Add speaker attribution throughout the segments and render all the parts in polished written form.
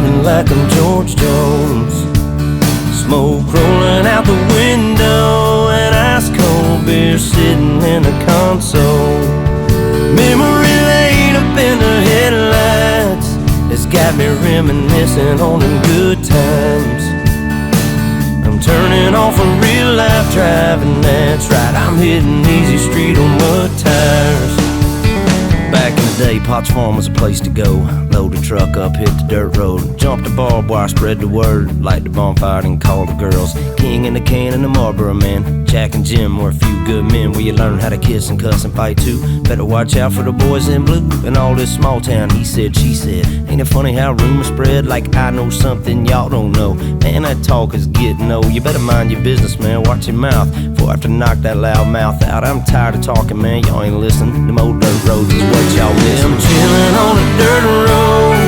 Speaker 1: swerving like I'm George Jones. Smoke rolling out the window, and ice cold beer sitting in the console. Memory lane up in the headlights has got me reminiscing on them good times. I'm turning off a real life driving, that's right, I'm hitting easy street on mud tires. Back in the day, Potts Farm was a place to go. Load the truck up, hit the dirt road, jump the barbed wire, spread the word, light the bonfire and call the girls. King and the can and the Marlboro man, Jack and Jim were a few good men where you learn how to kiss and cuss and fight too. Better watch out for the boys in blue and all this small town he said, she said. Ain't it funny how rumors spread like I know something y'all don't know? Man, that talk is getting old. You better mind your business, man, watch your mouth before I have to knock that loud mouth out. I'm tired of talking, man, y'all ain't listening. Them old dirt roads is what y'all miss. I'm chilling on a dirt road,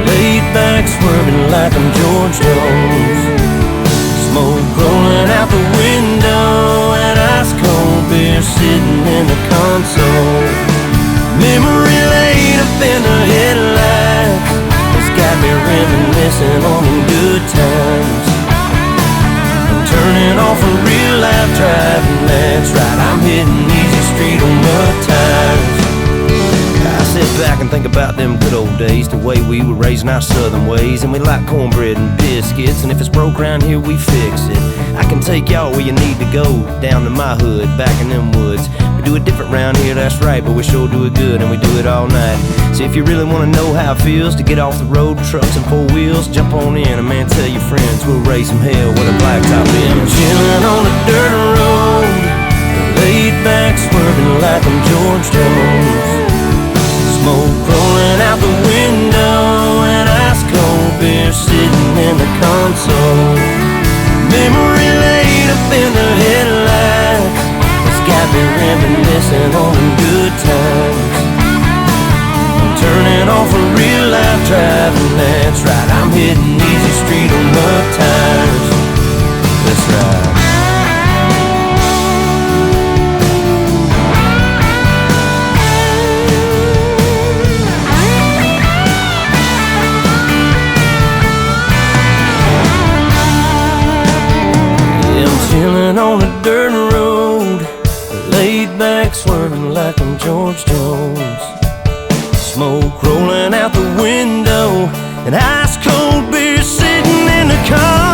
Speaker 1: laid back swerving like I'm George Jones. Smoke rolling out the window, and ice cold beer sitting in the console. Memory lane up in the headlights has got me reminiscing on them good times. I'm turning off a real life driving, that's right, I'm hitting easy street on mud tires. I sit back and think about them good old days, the way we were raising our southern ways. And we like cornbread and biscuits, and if it's broke around here, we fix it. I can take y'all where you need to go, down to my hood, back in them woods. We do it different round here, that's right, but we sure do it good, and we do it all night. So if you really want to know how it feels to get off the road, trucks and four wheels, jump on in, and man, tell your friends we'll raise some hell with a blacktop in. I'm chilling on a dirt road, laid back swerving like I'm George Jones. Smoke rolling out the window, and ice cold beer sitting in the console. Memory lane up in the headlights has got me reminiscing on them good times. I'm turning off a real life driving, that's right, I'm hitting easy street on mud tires. That's right. Chilling on a dirt road, laid back swerving like I'm George Jones. Smoke rolling out the window, and ice cold beer sitting in the car.